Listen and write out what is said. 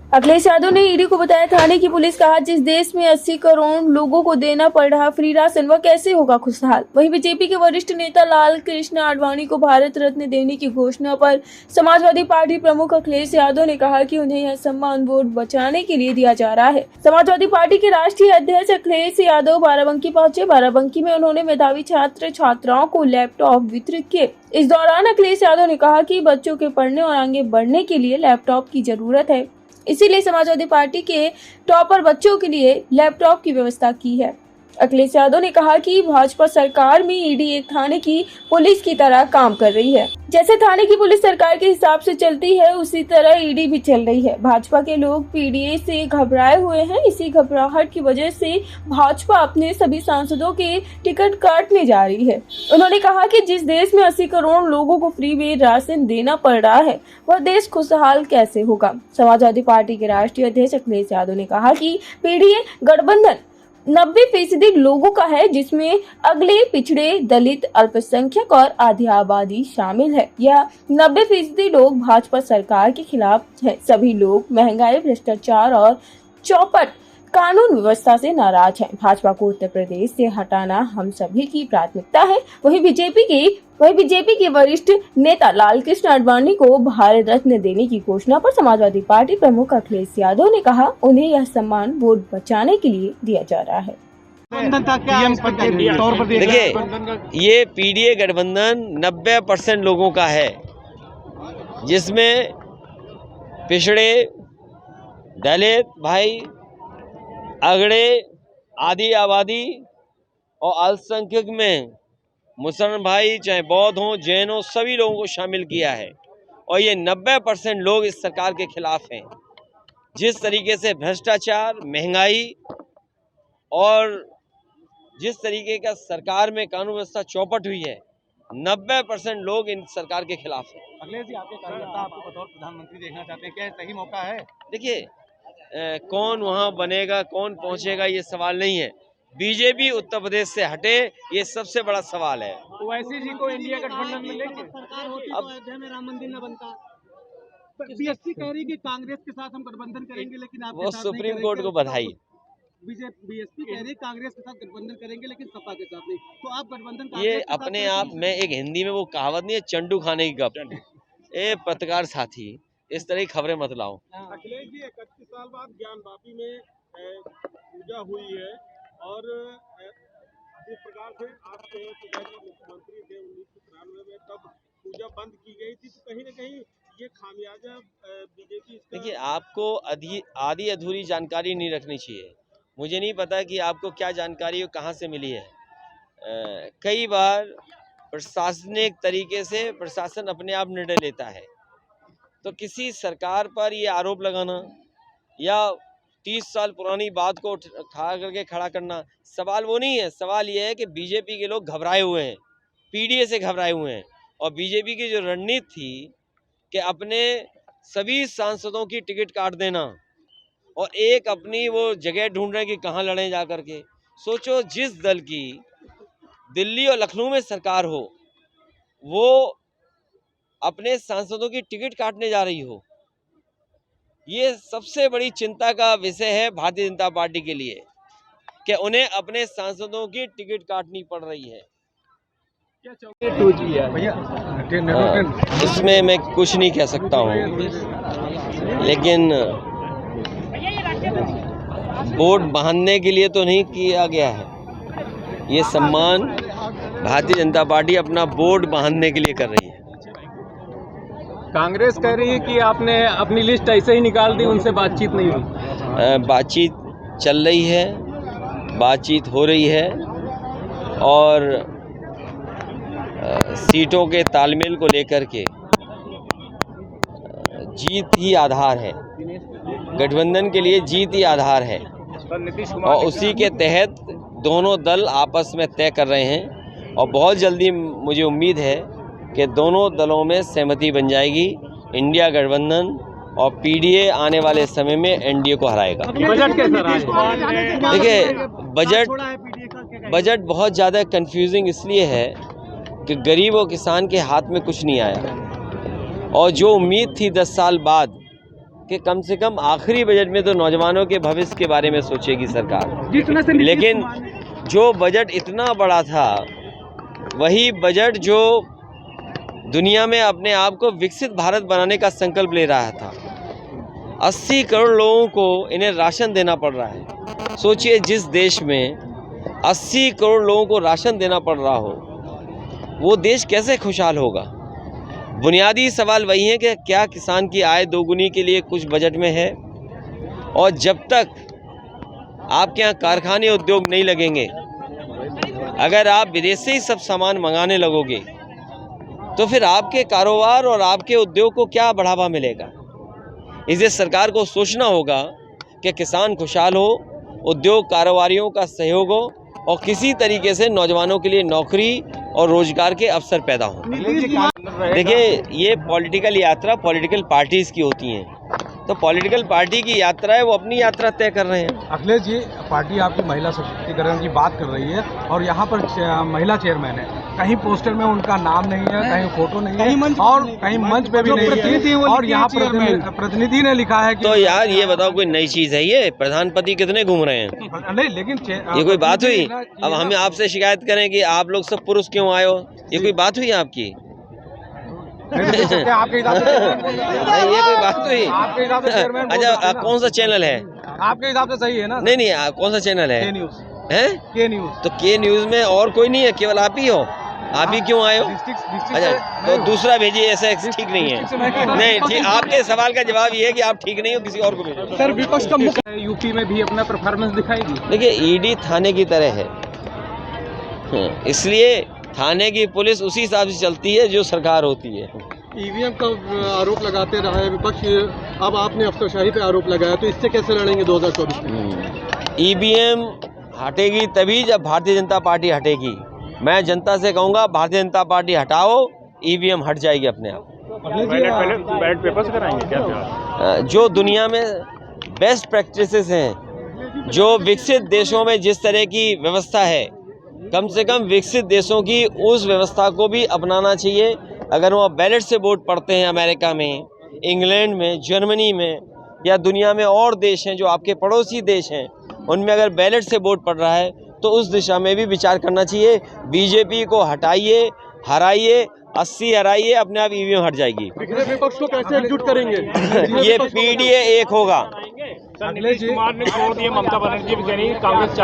अखिलेश यादव ने ईडी को बताया थाने की पुलिस कहा जिस देश में 80 करोड़ लोगों को देना पड़ रहा फ्री राशन वह कैसे होगा खुशहाल। वहीं बीजेपी के वरिष्ठ नेता लाल कृष्ण आडवाणी को भारत रत्न देने की घोषणा पर समाजवादी पार्टी प्रमुख अखिलेश यादव ने कहा कि उन्हें यह सम्मान वोट बचाने के लिए दिया जा रहा है। समाजवादी पार्टी के राष्ट्रीय अध्यक्ष अखिलेश यादव बाराबंकी पहुंचे। बाराबंकी में उन्होंने मेधावी छात्र छात्राओं को लैपटॉप वितरित किए। इस दौरान अखिलेश यादव ने कहा कि बच्चों के पढ़ने और आगे बढ़ने के लिए लैपटॉप की जरूरत है, इसीलिए समाजवादी पार्टी के टॉपर बच्चों के लिए लैपटॉप की व्यवस्था की है। अखिलेश यादव ने कहा कि भाजपा सरकार में ईडी एक थाने की पुलिस की तरह काम कर रही है। जैसे थाने की पुलिस सरकार के हिसाब से चलती है उसी तरह ईडी भी चल रही है। भाजपा के लोग पीडीए से घबराए हुए हैं। इसी घबराहट की वजह से भाजपा अपने सभी सांसदों के टिकट काटने जा रही है। उन्होंने कहा कि जिस देश में 80 करोड़ लोगों को फ्री में राशन देना पड़ रहा है वह देश खुशहाल कैसे होगा। समाजवादी पार्टी के राष्ट्रीय अध्यक्ष अखिलेश यादव ने कहा कि पीडीए गठबंधन 90% लोगों का है, जिसमें अगले पिछड़े, दलित, अल्पसंख्यक और आधी आबादी शामिल है। यह 90% लोग भाजपा सरकार के खिलाफ है। सभी लोग महंगाई, भ्रष्टाचार और चौपट कानून व्यवस्था से नाराज हैं। भाजपा को उत्तर प्रदेश से हटाना हम सभी की प्राथमिकता है। वहीं बीजेपी के वरिष्ठ नेता लाल कृष्ण आडवाणी को भारत रत्न देने की घोषणा पर समाजवादी पार्टी प्रमुख अखिलेश यादव ने कहा उन्हें यह सम्मान वोट बचाने के लिए दिया जा रहा है। देखिए, ये पीडीए गठबंधन 90% लोगों का है, जिसमें पिछड़े, दलित भाई, अगड़े, आधी आबादी और अल्पसंख्यक में मुसलमान भाई, चाहे बौद्ध हों, जैन हों, सभी लोगों को शामिल किया है। और ये 90% लोग इस सरकार के खिलाफ हैं। जिस तरीके से भ्रष्टाचार, महंगाई और जिस तरीके का सरकार में कानून व्यवस्था चौपट हुई है, 90% लोग इन सरकार के खिलाफ हैं। अखिलेश जी, आपके कार्यकर्ता आपको बतौर प्रधानमंत्री देखना चाहते हैं, क्या सही मौका है? देखिए, कौन वहां बनेगा, कौन पहुंचेगा, ये सवाल नहीं है। बीजेपी उत्तर प्रदेश से हटे, ये सबसे बड़ा सवाल है। ओवैसी जी को इंडिया गठबंधन में लेके सरकार होती तो अयोध्या में राम मंदिर न बनता। बीएसपी कह रही कि कांग्रेस के साथ हम गठबंधन करेंगे, लेकिन आपके साथ सुप्रीम कोर्ट को बधाई। बीएसपी कह रही कांग्रेस के साथ गठबंधन करेंगे लेकिन सपा के साथ नहीं, तो आप गठबंधन ये अपने आप में एक हिंदी में वो कहावत नहीं है, चंडू खाने की गप। ए पत्रकार साथी, इस तरह की खबरें मत लाओ। अखिलेश जी, 31 साल बाद ज्ञानवापी में पूजा हुई है और जिस प्रकार से आपके मुख्यमंत्री थे 1993 में, तब पूजा बंद की गई थी, तो कहीं न कहीं ये खामियाजा बीजेपी। देखिए, आपको आधी अधूरी जानकारी नहीं रखनी चाहिए। मुझे नहीं पता कि आपको क्या जानकारी और कहाँ से मिली है। कई बार प्रशासनिक तरीके से प्रशासन अपने आप निर्णय लेता है, तो किसी सरकार पर ये आरोप लगाना या 30 साल पुरानी बात को उठा करके खड़ा करना, सवाल वो नहीं है। सवाल ये है कि बीजेपी के लोग घबराए हुए हैं, पीडीए से घबराए हुए हैं। और बीजेपी की जो रणनीति थी कि अपने सभी सांसदों की टिकट काट देना और एक अपनी वो जगह ढूंढ रहे हैं कि कहाँ लड़ें जा करके। सोचो, जिस दल की दिल्ली और लखनऊ में सरकार हो, वो अपने सांसदों की टिकट काटने जा रही हो, ये सबसे बड़ी चिंता का विषय है भारतीय जनता पार्टी के लिए कि उन्हें अपने सांसदों की टिकट काटनी पड़ रही है। इसमें मैं कुछ नहीं कह सकता हूँ, लेकिन वोट बांधने के लिए तो नहीं किया गया है। ये सम्मान भारतीय जनता पार्टी अपना वोट बांधने के लिए कर रही है। कांग्रेस कह रही है कि आपने अपनी लिस्ट ऐसे ही निकाल दी, उनसे बातचीत नहीं हुई। बातचीत चल रही है, बातचीत हो रही है और सीटों के तालमेल को लेकर के जीत ही आधार है। गठबंधन के लिए जीत ही आधार है और उसी के तहत दोनों दल आपस में तय कर रहे हैं और बहुत जल्दी मुझे उम्मीद है कि दोनों दलों में सहमति बन जाएगी। इंडिया गठबंधन और पीडीए आने वाले समय में एनडीए को हराएगा। बजट कैसा रहा है? देखिए, बजट बहुत ज़्यादा कंफ्यूजिंग इसलिए है कि गरीब और किसान के हाथ में कुछ नहीं आया और जो उम्मीद थी 10 साल बाद कि कम से कम आखिरी बजट में तो नौजवानों के भविष्य के बारे में सोचेगी सरकार, जिस तरह से नीतीश लेकिन कुमार ने- जो बजट इतना बड़ा था वही बजट जो दुनिया में अपने आप को विकसित भारत बनाने का संकल्प ले रहा था, 80 करोड़ लोगों को इन्हें राशन देना पड़ रहा है। सोचिए जिस देश में 80 करोड़ लोगों को राशन देना पड़ रहा हो वो देश कैसे खुशहाल होगा। बुनियादी सवाल वही है कि क्या किसान की आय दोगुनी के लिए कुछ बजट में है, और जब तक आपके यहाँ कारखाने उद्योग नहीं लगेंगे, अगर आप विदेश से ही सब सामान मंगाने लगोगे तो फिर आपके कारोबार और आपके उद्योग को क्या बढ़ावा मिलेगा। इसलिए सरकार को सोचना होगा कि किसान खुशहाल हो, उद्योग कारोबारियों का सहयोग हो और किसी तरीके से नौजवानों के लिए नौकरी और रोजगार के अवसर पैदा हों। नीतीश कुमार देखिए, ये पॉलिटिकल यात्रा पॉलिटिकल पार्टीज की होती हैं, तो पॉलिटिकल पार्टी की यात्रा है, वो अपनी यात्रा तय कर रहे हैं। अखिलेश जी, पार्टी आपकी महिला सशक्तिकरण की बात कर रही है और यहाँ पर महिला चेयरमैन है, कहीं पोस्टर में उनका नाम नहीं है, कहीं फोटो नहीं कहीं है मंच और पे कहीं मंच पे भी जो नहीं प्रतिनिधि है है, वो और लिखी यहाँ है चेयरमैन। प्रतिनिधि ने लिखा है कि तो यार ये बताओ, कोई नई चीज है ये? प्रधानपति कितने घूम रहे हैं? नहीं, लेकिन ये कोई बात हुई? अब हम आपसे शिकायत करें कि आप लोग सब पुरुष क्यों आए हो, ये कोई बात हुई आपकी? आपके हिसाब से नहीं, ये कोई बात हुई? आपके हिसाब से चेयरमैन बोल अच्छा, सकते हैं ना? कौन सा चैनल है? आपके हिसाब से सही है ना? नहीं, कौन सा चैनल के है? न्यूज, हैं? के न्यूज तो के न्यूज में और कोई नहीं है, केवल आप ही हो? आप ही क्यों आए हो? डिस्ट्रिक्ट अच्छा, तो दूसरा भेजिए, ऐसा ठीक नहीं है। नहीं ठीक, आपके सवाल का जवाब ये है कि आप ठीक नहीं हो, किसी और को भेजो। सर विपक्ष का मुख्य यूपी में भी अपना परफॉर्मेंस दिखाएगी। देखिए, ईडी थाने की तरह है, इसलिए थाने की पुलिस उसी हिसाब से चलती है जो सरकार होती है। ईवीएम का आरोप लगाते रहा है विपक्ष, अब आपने अफसरशाही पे आरोप लगाया, तो इससे कैसे लड़ेंगे 2024 में? ईवीएम हटेगी तभी जब भारतीय जनता पार्टी हटेगी। मैं जनता से कहूँगा भारतीय जनता पार्टी हटाओ, ईवीएम हट जाएगी अपने आप। बैलेट पेपर्स कराएंगे क्या? जो दुनिया में बेस्ट प्रैक्टिसेस हैं, जो विकसित देशों में जिस तरह की व्यवस्था है, कम से कम विकसित देशों की उस व्यवस्था को भी अपनाना चाहिए। अगर वो बैलेट से वोट पड़ते हैं अमेरिका में, इंग्लैंड में, जर्मनी में या दुनिया में और देश हैं जो आपके पड़ोसी देश हैं, उनमें अगर बैलेट से वोट पड़ रहा है तो उस दिशा में भी विचार करना चाहिए। बीजेपी को हटाइए, हराइए, 80 हराइए, अपने आप ईवीएम हट जाएगी। बिखरे विपक्ष को कैसे एकजुट करेंगे? ये पीडीए एक होगा। नीतीश कुमार ने छोड़ दिए, ममता बनर्जी भी कह रही है कांग्रेस